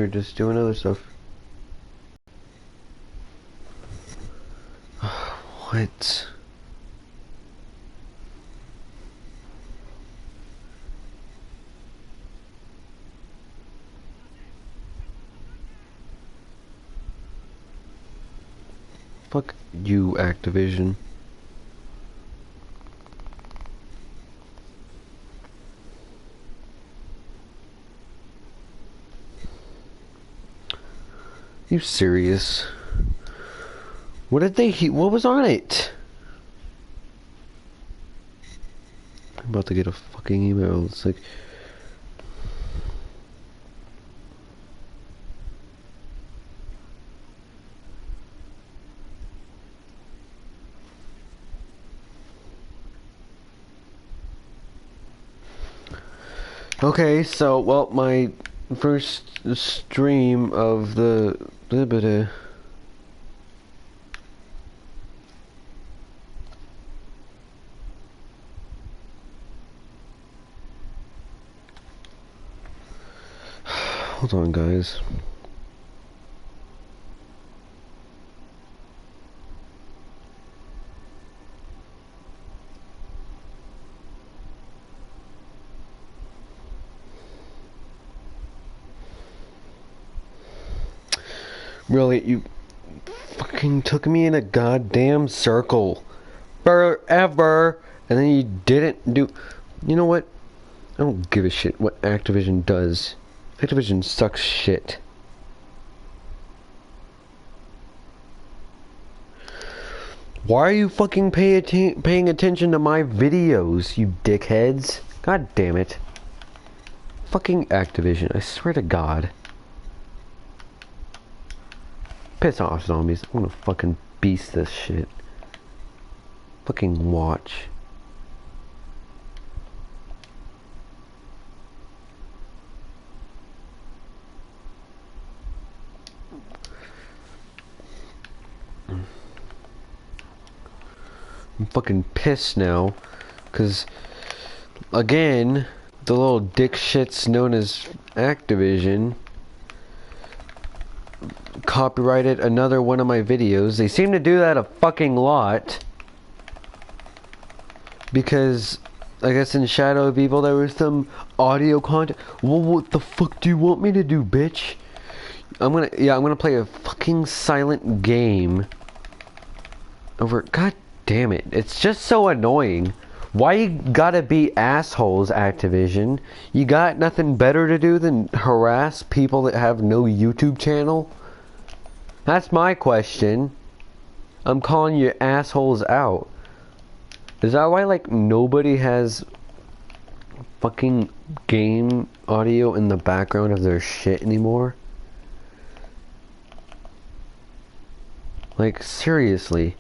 here just doing other stuff. What? Fuck you, Activision. You serious? What did they what was on it? I'm about to get a fucking email. It's like okay, so well, my first stream of the hold on, guys. Really, you fucking took me in a goddamn circle forever, and then you didn't do. You know what? I don't give a shit what Activision does. Activision sucks shit. Why are you fucking paying attention to my videos, you dickheads? God damn it. Fucking Activision, I swear to God. Piss off, zombies. I'm gonna fucking beast this shit. Fucking watch. I'm fucking pissed now, cause again, the little dick shits known as Activision copyrighted another one of my videos. They seem to do that a fucking lot, because I guess in Shadow of Evil there was some audio content. Well, what the fuck do you want me to do, bitch? I'm gonna play a fucking silent game over. God damn it, it's just so annoying. Why you gotta be assholes, Activision? You got nothing better to do than harass people that have no YouTube channel? That's my question. I'm calling you assholes out. Is that why, like, nobody has fucking game audio in the background of their shit anymore? Like, seriously.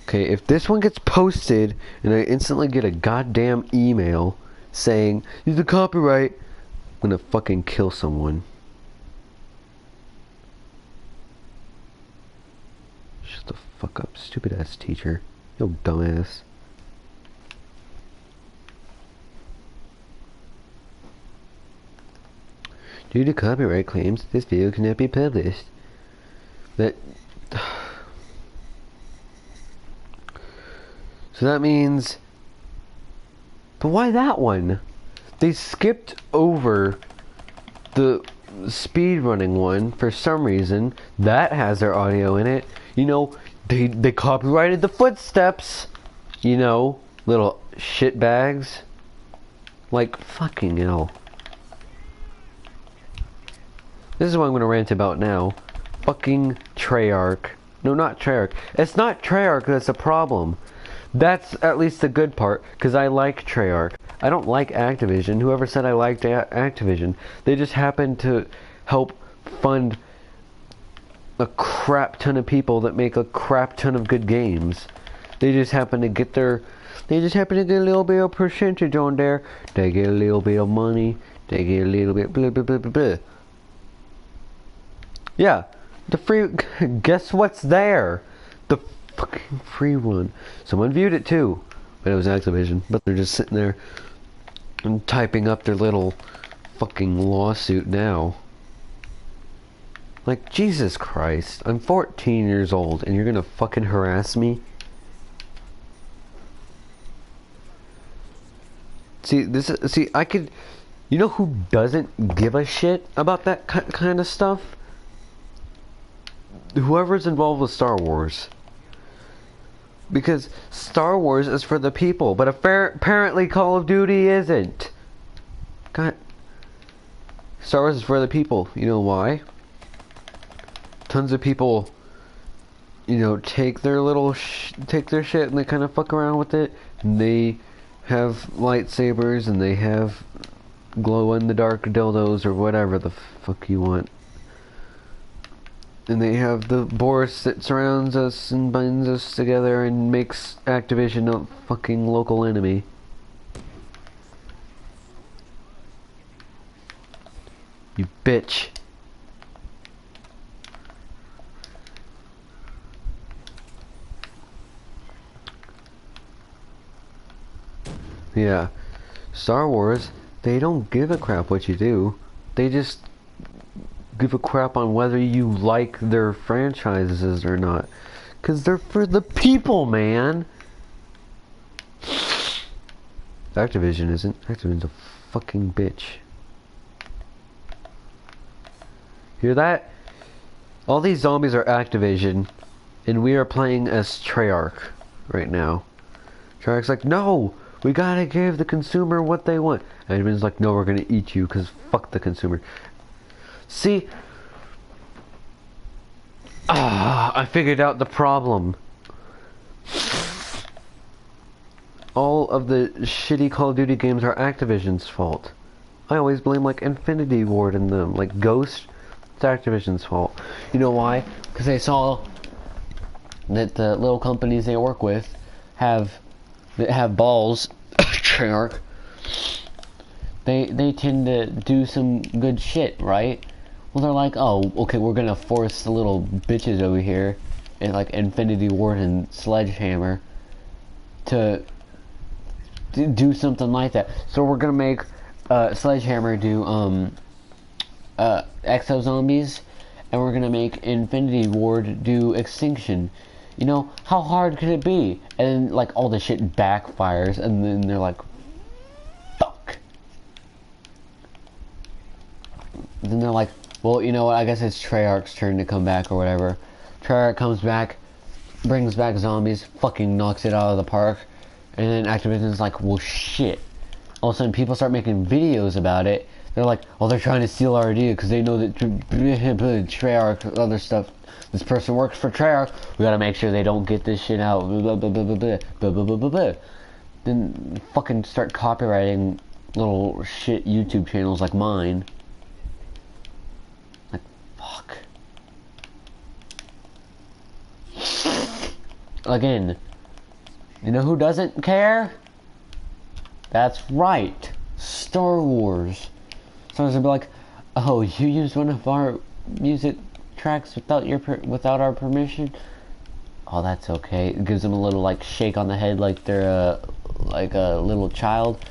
Okay, if this one gets posted and I instantly get a goddamn email saying, "Use the copyright," I'm gonna fucking kill someone. Shut the fuck up, stupid ass teacher. Yo, dumbass. Due to copyright claims, this video cannot be published. That... So that means... But why that one? They skipped over the speedrunning one for some reason. That has their audio in it. You know, they copyrighted the footsteps. You know, little shitbags. Like, fucking hell. This is what I'm gonna rant about now. Fucking Treyarch. No, not Treyarch. It's not Treyarch that's a problem. That's at least the good part, because I like Treyarch. I don't like Activision. Whoever said I liked Activision, they just happen to help fund a crap ton of people that make a crap ton of good games. They just happen to get a little bit of percentage on there. They get a little bit of money. They get a little bit blah blah blah blah blah. Yeah, the free. Guess what's there? The fucking free one. Someone viewed it too, but it was Activision. But they're just sitting there and typing up their little fucking lawsuit now. Like, Jesus Christ. I'm 14 years old and you're gonna fucking harass me? See, I could... You know who doesn't give a shit about that kind of stuff? Whoever's involved with Star Wars. Because Star Wars is for the people, but apparently Call of Duty isn't. God. Star Wars is for the people. You know why? Tons of people, you know, take their shit and they kind of fuck around with it. And they have lightsabers and they have glow-in-the-dark dildos or whatever the fuck you want. And they have the Boris that surrounds us and binds us together and makes Activision a fucking local enemy. You bitch. Yeah. Star Wars, they don't give a crap what you do. They just give a crap on whether you like their franchises or not. 'Cause they're for the people, man. Activision isn't. Activision's a fucking bitch. Hear that? All these zombies are Activision, and we are playing as Treyarch right now. Treyarch's like, no! We gotta give the consumer what they want. And Activision's like, no, we're gonna eat you, 'cause fuck the consumer. See? I figured out the problem. All of the shitty Call of Duty games are Activision's fault. I always blame, like, Infinity Ward and them. Like, Ghost, it's Activision's fault. You know why? Because they saw that the little companies they work with that have balls, Treyarch, they tend to do some good shit, right? Well, they're like, oh, okay, we're gonna force the little bitches over here, and like Infinity Ward and Sledgehammer, to do something like that. So we're gonna make Sledgehammer do Exo Zombies, and we're gonna make Infinity Ward do Extinction. You know, how hard could it be? And like all the shit backfires, and then they're like, fuck. Then they're like, well, you know what, I guess it's Treyarch's turn to come back or whatever. Treyarch comes back, brings back zombies, fucking knocks it out of the park, and then Activision's like, well, shit. All of a sudden, people start making videos about it. They're like, oh, they're trying to steal our idea because they know that Treyarch, other stuff. This person works for Treyarch. We gotta make sure they don't get this shit out. Blah, blah, blah, blah, blah, blah, blah, blah, blah, blah. Then fucking start copywriting little shit YouTube channels like mine. Like, fuck. Again, you know who doesn't care? That's right, Star Wars. Someone's gonna be like, oh, you used one of our music tracks without our permission? Oh, that's okay. It gives them a little like shake on the head, like they're like a little child.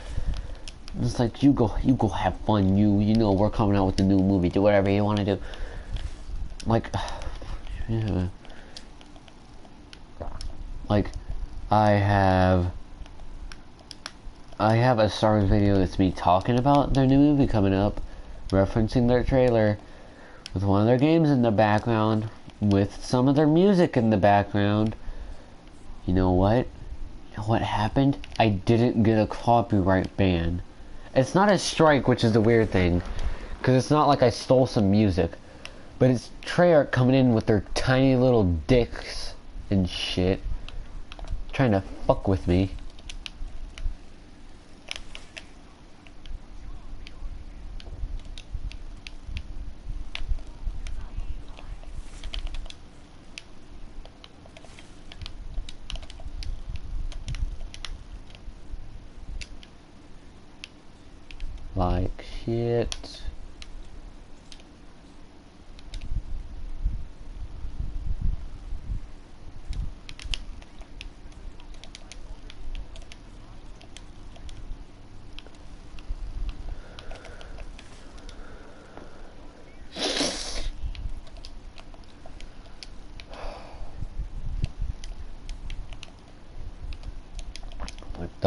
It's like, you go have fun. You know we're coming out with a new movie. Do whatever you want to do. Like, yeah. Like, I have a Star Wars video that's me talking about their new movie coming up, referencing their trailer, with one of their games in the background, with some of their music in the background. You know what? You know what happened? I didn't get a copyright ban. It's not a strike, which is the weird thing, because it's not like I stole some music, but it's Treyarch coming in with their tiny little dicks and shit, trying to fuck with me. Like shit.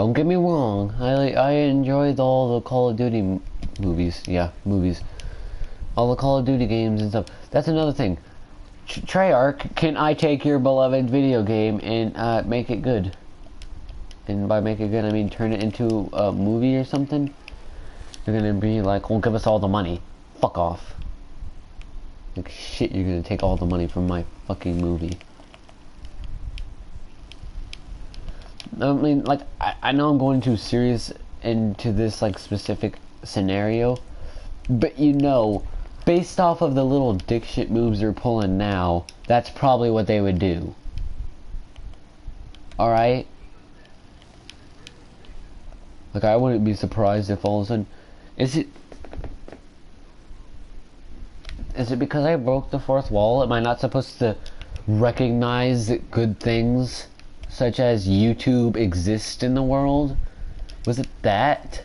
Don't get me wrong. I enjoyed all the Call of Duty movies. Yeah, movies. All the Call of Duty games and stuff. That's another thing. Treyarch, can I take your beloved video game and make it good? And by make it good, I mean turn it into a movie or something? You're gonna be like, well, give us all the money. Fuck off. Like, shit, you're gonna take all the money from my fucking movie. I mean, like, I know I'm going too serious into this, like, specific scenario, but you know, based off of the little dick shit moves they're pulling now, that's probably what they would do. Alright? Like, I wouldn't be surprised if all of a sudden... Is it because I broke the fourth wall? Am I not supposed to recognize that good things, such as YouTube, exist in the world? Was it that?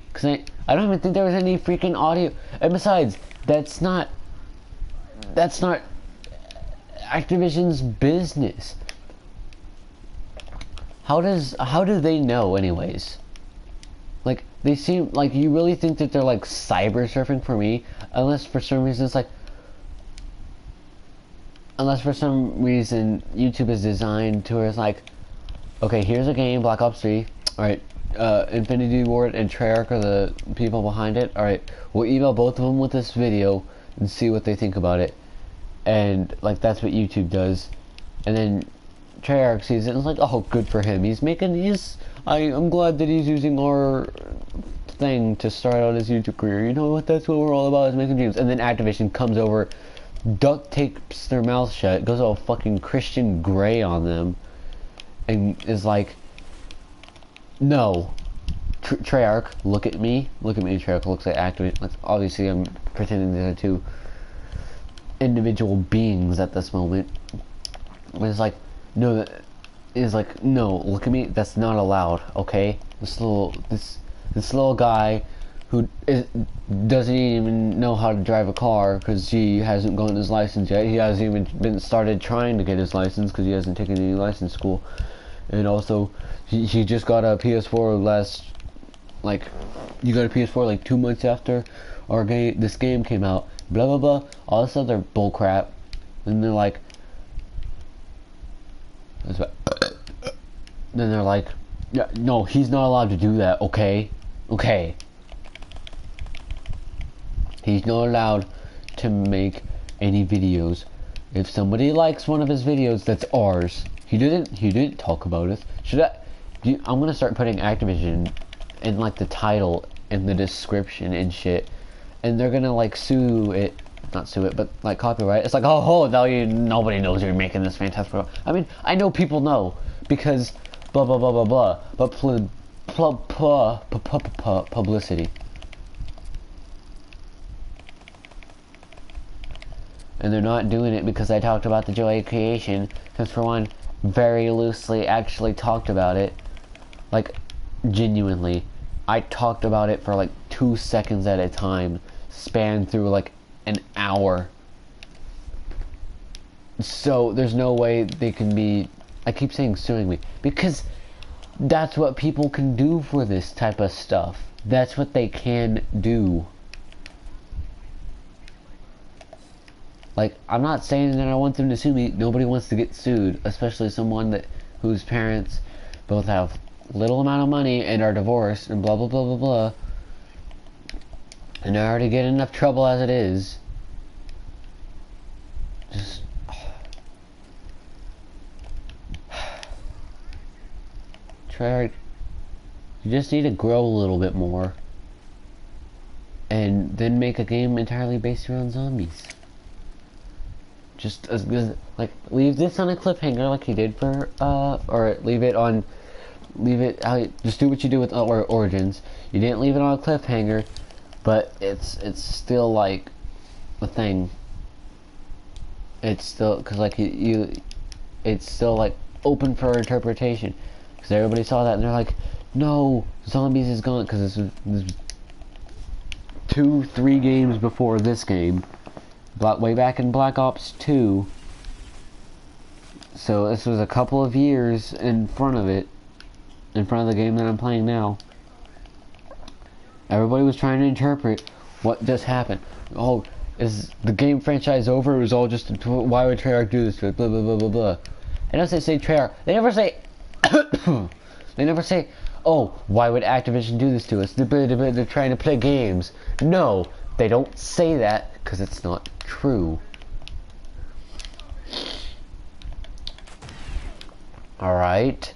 Because I don't even think there was any freaking audio. And besides, that's not Activision's business. How do they know anyways? Like, they seem like, you really think that they're like cyber surfing for me? Unless for some reason it's like, unless for some reason YouTube is designed to where it's like, okay, here's a game, Black Ops 3, alright, Infinity Ward and Treyarch are the people behind it, alright, we'll email both of them with this video and see what they think about it. And like, that's what YouTube does. And then Treyarch sees it and is like, oh, good for him, I'm glad that he's using our thing to start out his YouTube career. You know what, that's what we're all about, is making games. And then Activision comes over, duct tapes their mouth shut, goes all fucking Christian Grey on them, and is like, no, Treyarch, look at me, Treyarch looks like Activision. Like, obviously I'm pretending they're two individual beings at this moment. But it's like, no, no, look at me, that's not allowed, okay? This little guy who doesn't even know how to drive a car because he hasn't gotten his license yet. He hasn't even been started trying to get his license because he hasn't taken any license school. And also, he just got a PS4 you got a PS4 like 2 months after this game came out. Blah blah blah, all this other bullcrap. And they're like, then they're like, yeah, no, he's not allowed to do that, okay? Okay. He's not allowed to make any videos. If somebody likes one of his videos, that's ours. He didn't talk about it. I'm gonna start putting Activision in like the title and the description and shit. And they're gonna like not sue it, but like copyright. It's like, oh, now nobody knows you're making this fantastic. I mean, I know people know because blah blah blah blah blah, but publicity. And they're not doing it because I talked about the joy of creation, because for one, very loosely actually talked about it. Like, genuinely. I talked about it for like 2 seconds at a time, spanned through like an hour. So there's no way they can be, I keep saying suing me, because that's what people can do for this type of stuff. That's what they can do. Like, I'm not saying that I want them to sue me. Nobody wants to get sued, especially someone whose parents both have little amount of money and are divorced and blah blah blah blah blah. And I already get enough trouble as it is. Just try. You just need to grow a little bit more, and then make a game entirely based around zombies. Just like, leave this on a cliffhanger like he did for or just do what you do with Origins. You didn't leave it on a cliffhanger, but it's still like a thing. It's still, because like it's still like open for interpretation, because everybody saw that and they're like, no, zombies is gone, because this was 2-3 games before this game. Way back in Black Ops 2. So this was a couple of years in front of it. in front of the game that I'm playing now. Everybody was trying to interpret what just happened. Oh, is the game franchise over? It was all just why would Treyarch do this to it? Blah blah blah blah blah. And as they say Treyarch, they never say. They never say, oh, why would Activision do this to us? They're trying to play games. No, they don't say that because it's not true. Alright.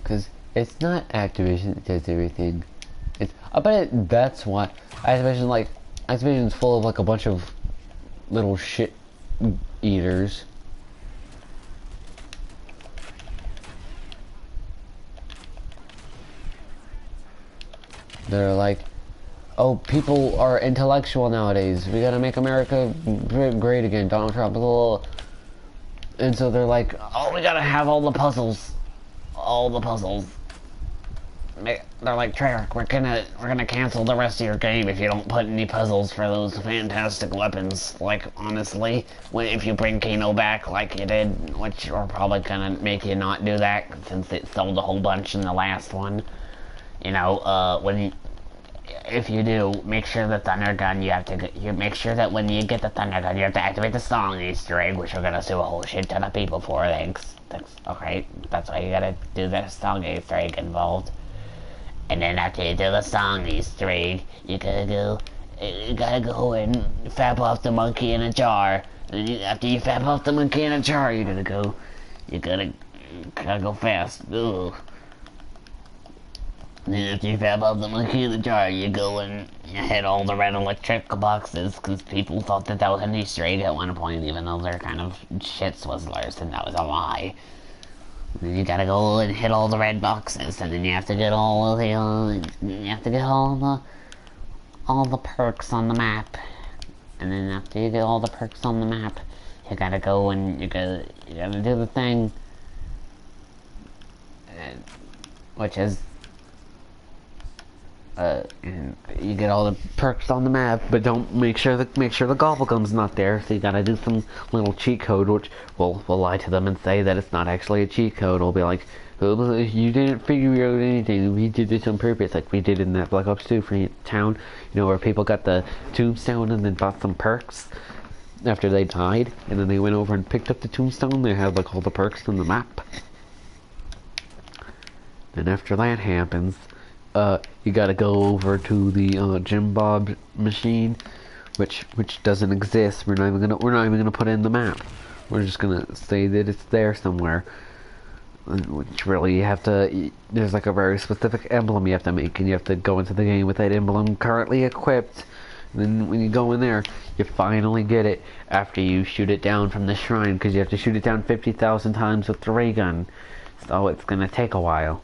Because it's not Activision that does everything. I bet that's why Activision's full of like a bunch of little shit eaters. They're like, oh, people are intellectual nowadays. We gotta make America great again. Donald Trump, blah, blah, blah. And so they're like, oh, we gotta have all the puzzles. All the puzzles. They're like, Treyarch, we're gonna cancel the rest of your game if you don't put any puzzles for those fantastic weapons. Like, honestly, if you bring Kano back like you did, which we're probably gonna make you not do that since it sold a whole bunch in the last one. You know, if you do, make sure the Thunder Gun, make sure that when you get the Thunder Gun, you have to activate the song Easter egg, which we're gonna sue a whole shit ton of people for. Thanks. Okay, that's why you gotta do the song Easter egg involved. And then after you do the song Easter egg, you gotta go and fap off the monkey in a jar. And after you fap off the monkey in a jar, you gotta go fast. Ugh. And then after you fap off the monkey in the jar, you go and you hit all the red electric boxes, because people thought that was an Easter egg at one point, even though they're kind of shit swizzlers, and that was a lie. And then you gotta go and hit all the red boxes, and then you have to get all the perks on the map. And then after you get all the perks on the map, you gotta go and you gotta do the thing, which is and you get all the perks on the map, but don't make sure the gobblegum's not there. So you gotta do some little cheat code, which we'll lie to them and say that it's not actually a cheat code. We'll be like, oh, you didn't figure out anything. We did this on purpose, like we did in that Black Ops 2 free town. You know, where people got the tombstone and then bought some perks after they died, and then they went over and picked up the tombstone. They had like all the perks on the map. And after that happens, you gotta go over to the Jim Bob machine, which doesn't exist. We're not even gonna put it in the map. We're just gonna say that it's there somewhere. Which really you have to. There's like a very specific emblem you have to make, and you have to go into the game with that emblem currently equipped. And then when you go in there, you finally get it after you shoot it down from the shrine, because you have to shoot it down 50,000 times with the ray gun. So it's gonna take a while.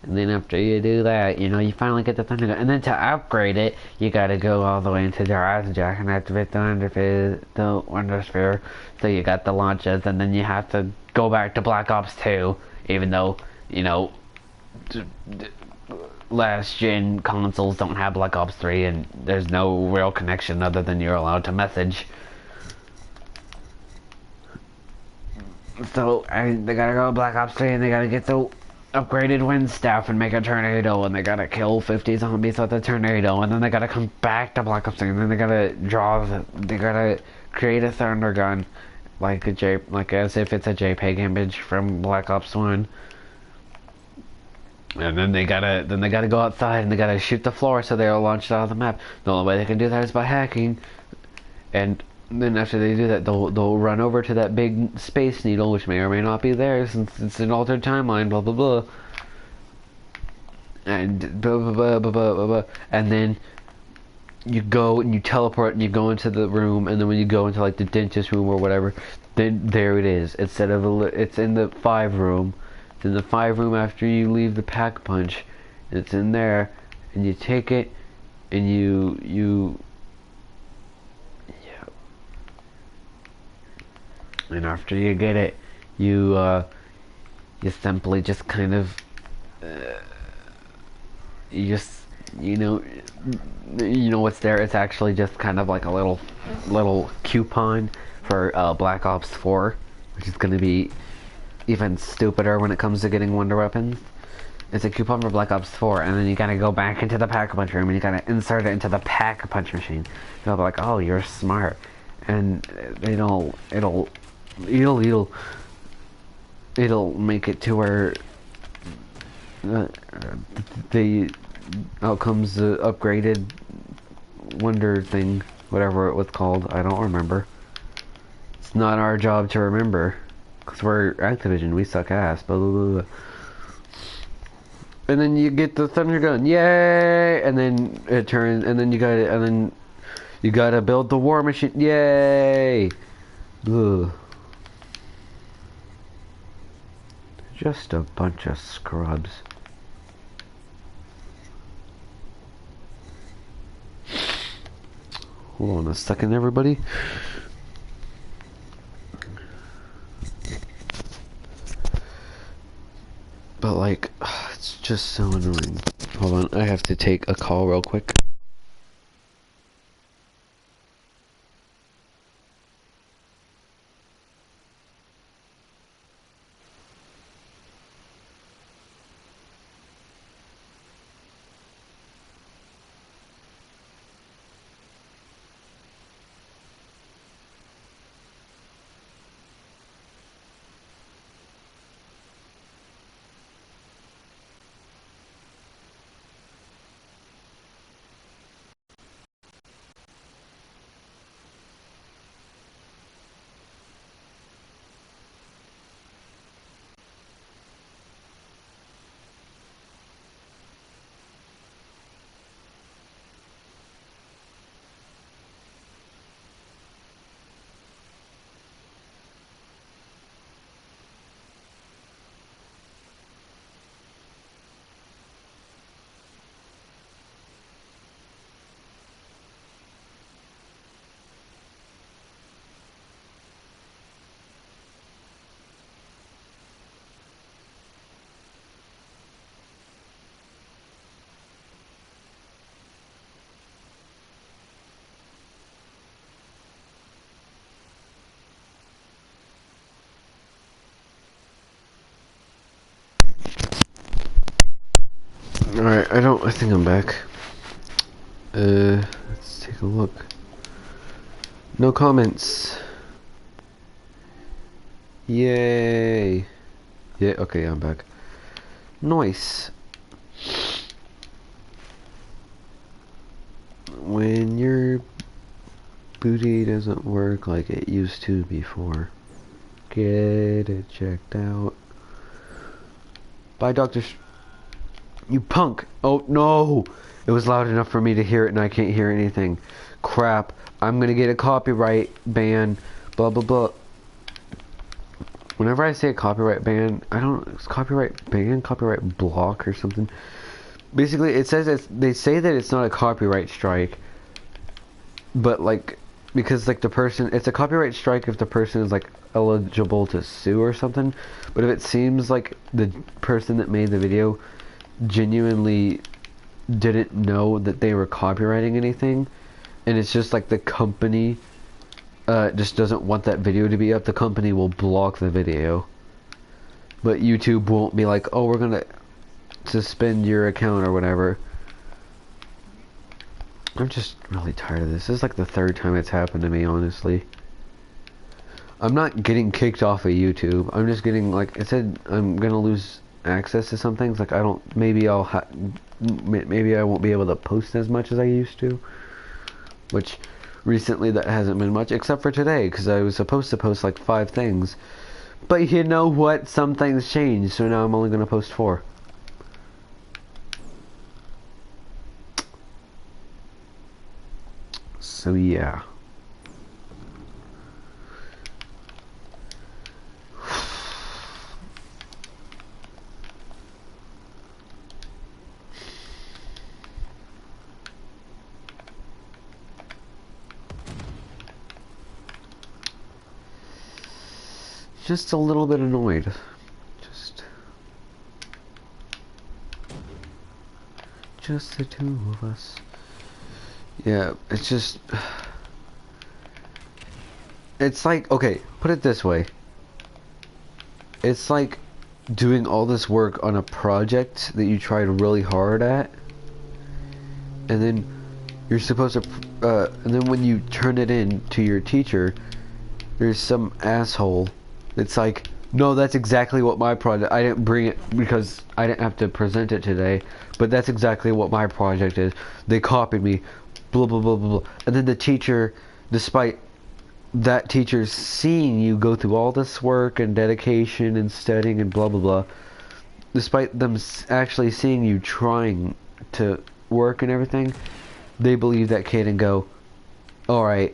And then after you do that, you know, you finally get the Thunder Gun. And then to upgrade it, you gotta go all the way into the Eisendrache and activate the Wonder Sphere. So you got the launches, and then you have to go back to Black Ops 2, even though, you know, last gen consoles don't have Black Ops 3, and there's no real connection other than you're allowed to message. So, they gotta go to Black Ops 3, and they gotta get the upgraded wind staff and make a tornado, and they gotta kill 50 zombies with a tornado, and then they gotta come back to Black Ops 3, and then they gotta create a Thunder Gun, like as if it's a JPEG image from Black Ops 1. And then they gotta go outside and they gotta shoot the floor so they'll launch it out of the map. The only way they can do that is by hacking. And then after they do that, they'll run over to that big space needle, which may or may not be there since it's an altered timeline, blah blah blah. And blah blah blah blah blah blah, blah. And then you go and you teleport and you go into the room, and then when you go into like the dentist room or whatever, then there it is. It's in the 5 room. It's in the 5 room after you leave the pack punch. It's in there, and you take it, and you and after you get it, you simply just kind of you know what's there. It's actually just kind of like a little coupon for Black Ops 4, which is gonna be even stupider when it comes to getting wonder weapons. It's a coupon for Black Ops 4, and then you gotta go back into the pack-a-punch room, and you gotta insert it into the pack-a-punch machine. They'll be like, oh, you're smart. And it'll make it to where the outcomes the upgraded wonder thing, whatever it was called, I don't remember. It's not our job to remember, because we're Activision, we suck ass, blah, blah, blah. And then you get the thunder gun, yay! And then it turns, and then you gotta build the war machine, yay! Ugh. Just a bunch of scrubs. Hold on a second, everybody. But like, it's just so annoying. Hold on, I have to take a call real quick. Alright, I think I'm back. Let's take a look. No comments. Yay. Yeah, okay, I'm back. Nice. When your booty doesn't work like it used to before, get it checked out. Bye, Dr. You punk! Oh no! It was loud enough for me to hear it and I can't hear anything. Crap. I'm gonna get a copyright ban. Blah blah blah. Whenever I say a copyright ban, I don't... It's copyright ban? Copyright block or something? Basically, it says they say that it's not a copyright strike. But like... Because like the person... It's a copyright strike if the person is like eligible to sue or something. But if it seems like the person that made the video genuinely didn't know that they were copywriting anything, and it's just like the company just doesn't want that video to be up, the company will block the video. But YouTube won't be like, oh, we're gonna suspend your account or whatever. I'm just really tired of this. This is like the third time it's happened to me, honestly. I'm not getting kicked off of YouTube. I'm just getting, like, it said I'm gonna lose access to some things. Like, I don't, maybe I won't be able to post as much as I used to. Which, recently that hasn't been much, except for today, because I was supposed to post like 5 things. But you know what? Some things changed, so now I'm only gonna post 4. So yeah. Just a little bit annoyed. Just the two of us. Yeah, it's just... It's like, okay, put it this way. It's like doing all this work on a project that you tried really hard at, and then you're supposed to, and then when you turn it in to your teacher, there's some asshole that's like, no, that's exactly what my project, I didn't bring it because I didn't have to present it today, but that's exactly what my project is. They copied me, blah, blah, blah, blah, blah. And then the teacher, despite that teacher seeing you go through all this work and dedication and studying and blah, blah, blah, despite them actually seeing you trying to work and everything, they believe that kid and go, alright,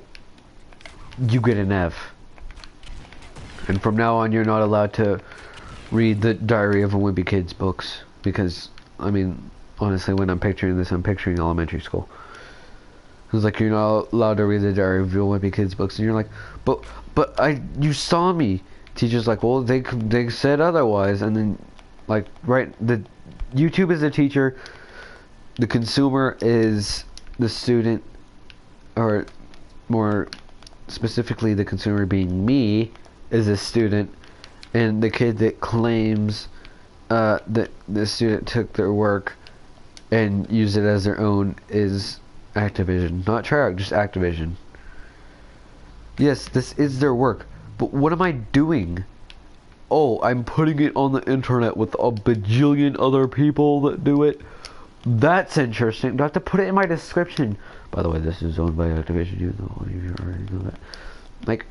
you get an F. And from now on, you're not allowed to read the Diary of a Wimpy Kid's books. Because, I mean, honestly, when I'm picturing this, I'm picturing elementary school. It's like, you're not allowed to read the Diary of a Wimpy Kid's books. And you're like, but you saw me. Teacher's like, well, they said otherwise. And then, like, right, the YouTube is the teacher. The consumer is the student. Or, more specifically, the consumer being me, is a student, and the kid that claims that the student took their work and used it as their own is Activision. Not Treyarch, just Activision. Yes, this is their work, but what am I doing? Oh, I'm putting it on the internet with a bajillion other people that do it. That's interesting. Do I have to put it in my description? By the way, this is owned by Activision, even though all of you already know that. Like,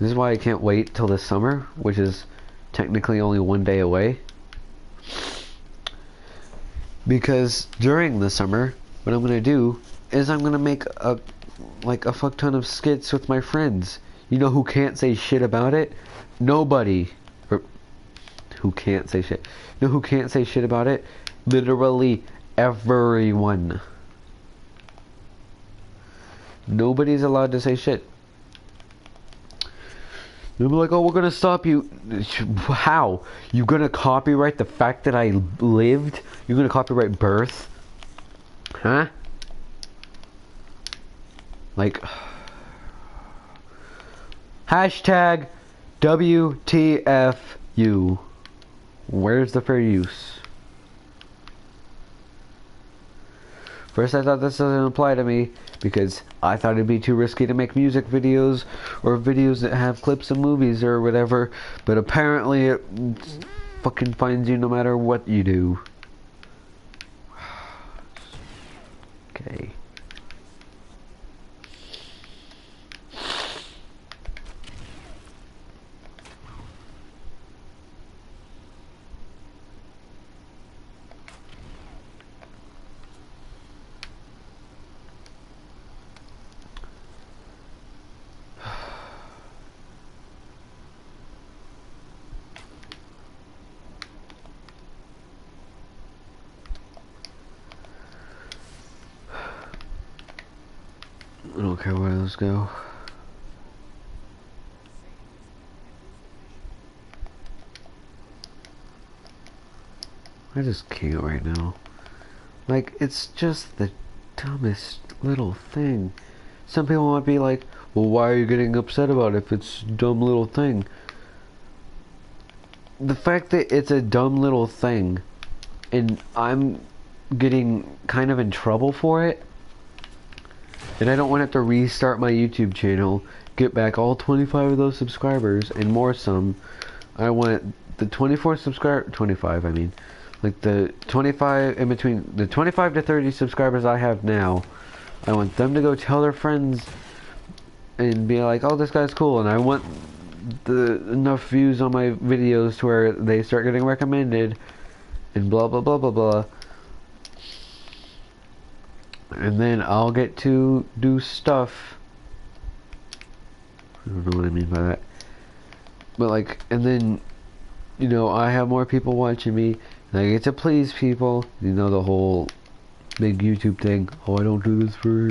this is why I can't wait till this summer, which is technically only one day away. Because during the summer, what I'm gonna do is I'm gonna make a fuck ton of skits with my friends. You know who can't say shit about it? Nobody. Or who can't say shit? You know who can't say shit about it? Literally everyone. Nobody's allowed to say shit. They'll be like, oh, we're gonna stop you. How? You gonna copyright the fact that I lived? You're gonna copyright birth? Huh? Like, hashtag WTFU. Where's the fair use? First I thought this doesn't apply to me because I thought it'd be too risky to make music videos or videos that have clips of movies or whatever, but apparently it fucking finds you no matter what you do. Okay. I don't care where those go. I just can't right now. Like, it's just the dumbest little thing. Some people might be like, well, why are you getting upset about it if it's a dumb little thing? The fact that it's a dumb little thing and I'm getting kind of in trouble for it, and I don't want to have to restart my YouTube channel, get back all 25 of those subscribers, and more some. I want the 25 I mean. Like the 25, in between, the 25 to 30 subscribers I have now, I want them to go tell their friends and be like, oh, this guy's cool, and I want enough views on my videos to where they start getting recommended, and blah, blah, blah, blah, blah. And then I'll get to do stuff. I don't know what I mean by that. But like, and then, you know, I have more people watching me, and I get to please people. You know, the whole big YouTube thing. Oh, I don't do this for,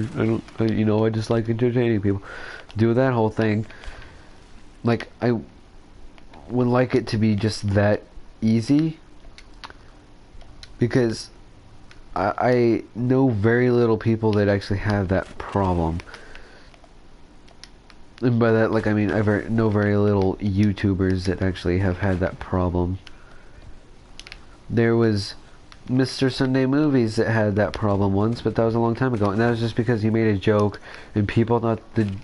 you know, I just like entertaining people. Do that whole thing. Like, I would like it to be just that easy. Because I know very little people that actually have that problem. And by that, like, I mean, know very little YouTubers that actually have had that problem. There was Mr. Sunday Movies that had that problem once, but that was a long time ago. And that was just because he made a joke and people thought the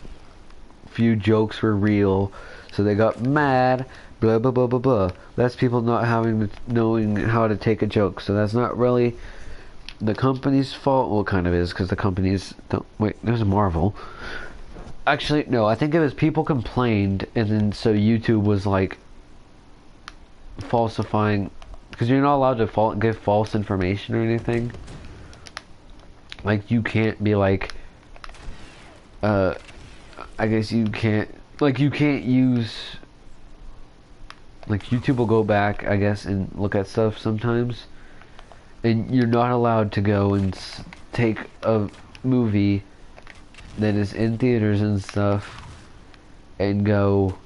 few jokes were real. So they got mad, blah, blah, blah, blah, blah. That's people not knowing how to take a joke. So that's not really the company's fault. Well, it kind of is, because the companies don't... Wait, there's a Marvel. Actually, no, I think it was people complained, and then so YouTube was like falsifying, because you're not allowed to give false information or anything. Like, you can't be like, I guess you can't, like, you can't use, like, YouTube will go back, I guess, and look at stuff sometimes, and you're not allowed to go and take a movie that is in theaters and stuff and go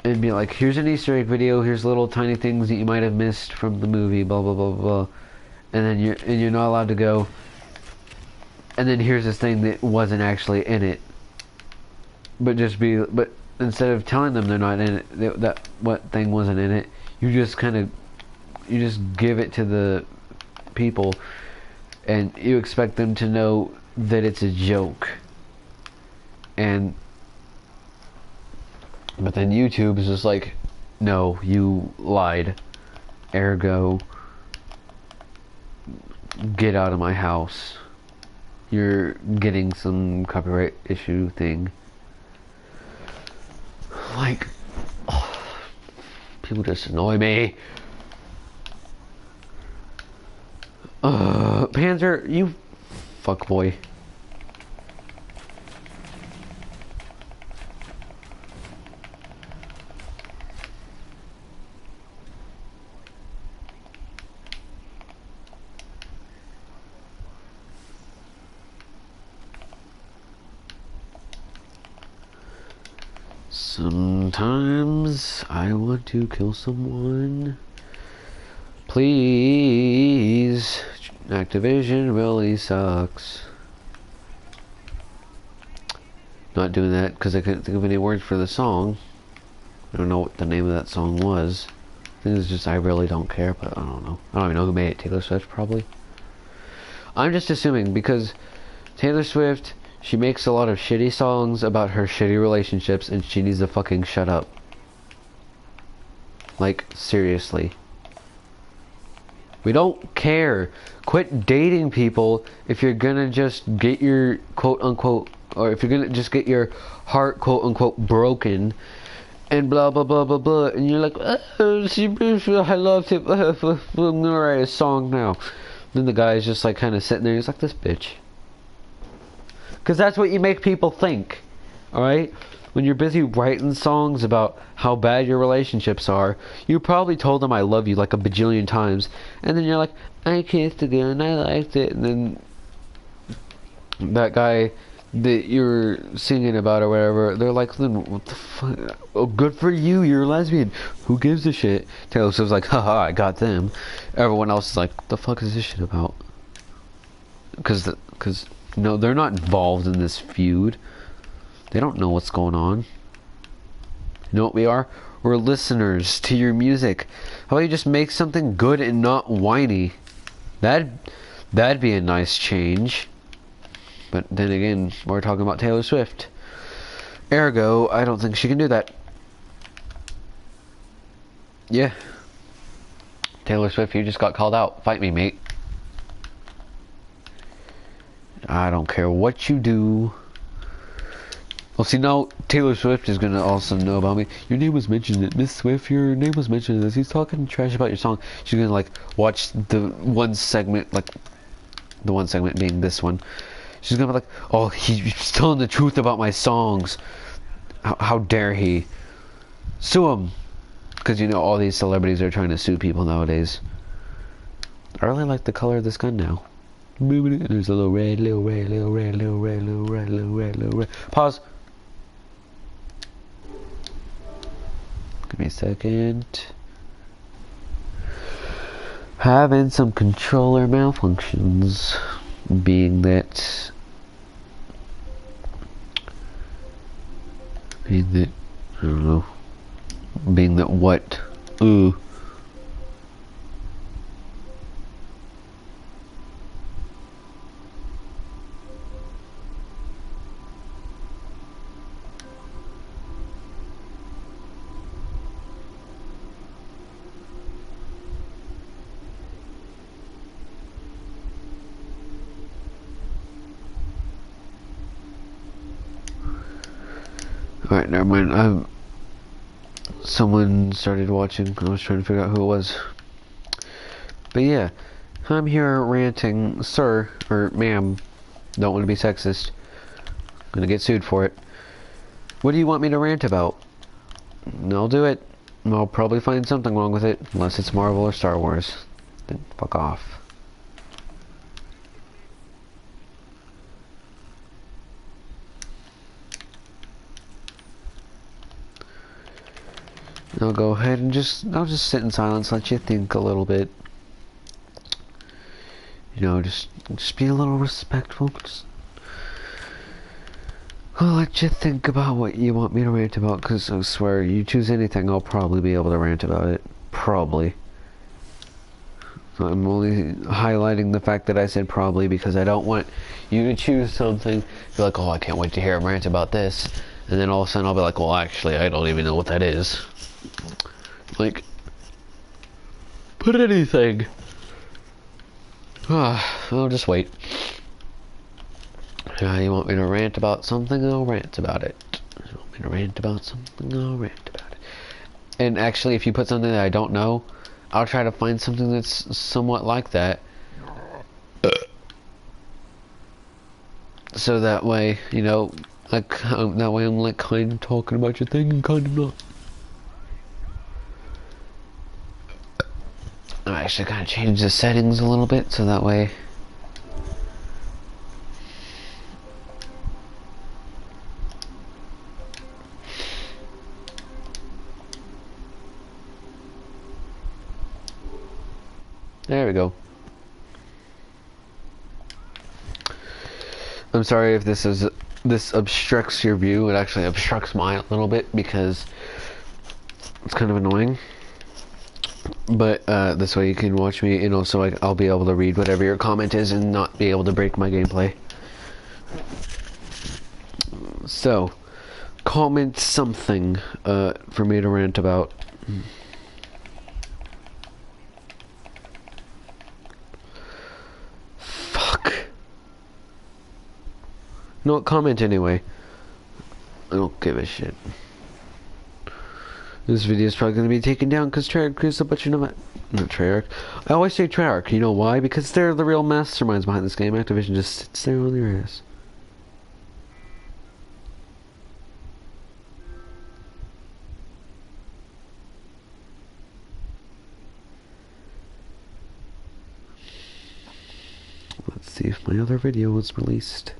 and be like, here's an Easter egg video, here's little tiny things that you might have missed from the movie, blah blah blah blah, and then you're not allowed to go, and then here's this thing that wasn't actually in it, but instead of telling them they're not in it, that what thing wasn't in it, you just give it to the people, and you expect them to know that it's a joke. But then YouTube is just like, no, you lied, ergo get out of my house, you're getting some copyright issue thing. Like, oh, people just annoy me. Panzer, you fuckboy. Sometimes I want to kill someone. Please. Activision really sucks. Not doing that because I couldn't think of any words for the song. I don't know what the name of that song was. I think it's just I Really Don't Care, but I don't know. I don't even know who made it. Taylor Swift, probably. I'm just assuming because Taylor Swift, she makes a lot of shitty songs about her shitty relationships, and she needs to fucking shut up. Like, seriously. We don't care. Quit dating people if you're gonna just get your quote-unquote, or if you're gonna just get your heart quote-unquote broken, and blah blah blah blah blah, and you're like, oh, I loved him, I'm gonna write a song now. Then the guy's just like kind of sitting there, he's like, this bitch. Because that's what you make people think, alright? When you're busy writing songs about how bad your relationships are, you probably told them I love you like a bajillion times, and then you're like, I kissed a girl and I liked it, and then that guy that you're singing about or whatever, they're like, then what the fuck? Oh, good for you, you're a lesbian. Who gives a shit? Taylor Swift's like, haha, I got them. Everyone else is like, what the fuck is this shit about? Because no, they're not involved in this feud. They don't know what's going on. You know what we are? We're listeners to your music. How about you just make something good and not whiny? That'd be a nice change. But then again, we're talking about Taylor Swift. Ergo, I don't think she can do that. Yeah. Taylor Swift, you just got called out. Fight me, mate. I don't care what you do. Well, see, now Taylor Swift is gonna also know about me. Your name was mentioned. Miss Swift, your name was mentioned in this. He's talking trash about your song. She's gonna like watch the one segment, like the one segment being this one. She's gonna be like, oh, he's telling the truth about my songs. How dare he? Sue him. Because you know all these celebrities are trying to sue people nowadays. I really like the color of this gun now. There's a little red, little red, little red, little red, little red, little red, little red. Pause. Give me a second. Having some controller malfunctions. Being that Being that, I don't know. Being that what? Ooh. Alright, never mind. Someone started watching. I was trying to figure out who it was. But yeah, I'm here ranting, sir, or ma'am. Don't want to be sexist. Gonna get sued for it. What do you want me to rant about? I'll do it. I'll probably find something wrong with it, unless it's Marvel or Star Wars. Then fuck off. I'll go ahead and I'll just sit in silence, let you think a little bit. You know, just be a little respectful. I'll let you think about what you want me to rant about, because I swear, you choose anything, I'll probably be able to rant about it. Probably. I'm only highlighting the fact that I said probably because I don't want you to choose something, be like, oh, I can't wait to hear him rant about this, and then all of a sudden I'll be like, well, actually, I don't even know what that is. Like, put anything. I'll just wait. You want me to rant about something? I'll rant about it. You want me to rant about something? I'll rant about it. And actually, if you put something that I don't know, I'll try to find something that's somewhat like that. So that way, you know, like, that way I'm like kind of talking about your thing and kind of not. I actually kind of change the settings a little bit so that way. There we go. I'm sorry if this obstructs your view. It actually obstructs mine a little bit because it's kind of annoying. But this way you can watch me, and also I'll be able to read whatever your comment is and not be able to break my gameplay. So, comment something for me to rant about. Fuck. No, comment anyway. I don't give a shit. This video is probably going to be taken down because Treyarch is a bunch of not Treyarch. I always say Treyarch. You know why? Because they're the real masterminds behind this game. Activision just sits there on their ass. Let's see if my other video was released.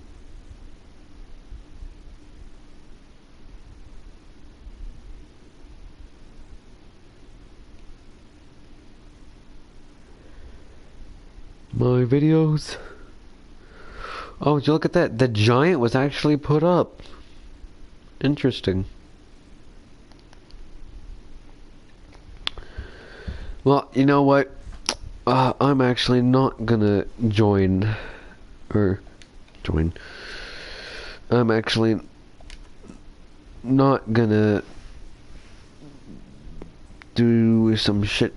My videos. Oh, did you look at that? The giant was actually put up. Interesting. Well, you know what? I'm actually not gonna join. I'm actually not gonna do some shit.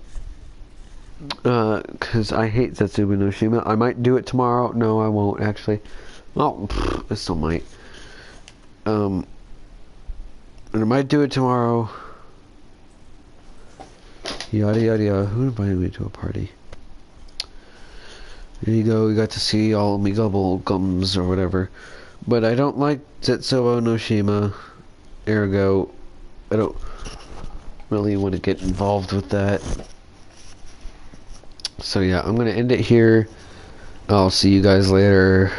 Cause I hate Zetsubu no Shima. I might do it tomorrow. No, I won't actually. Well, I still might. And I might do it tomorrow. Yada yada yada. Who invited me to a party? There you go. We got to see all me gobble gums or whatever. But I don't like Zetsubu no Shima. Ergo, I don't really want to get involved with that. So yeah, I'm gonna end it here. I'll see you guys later.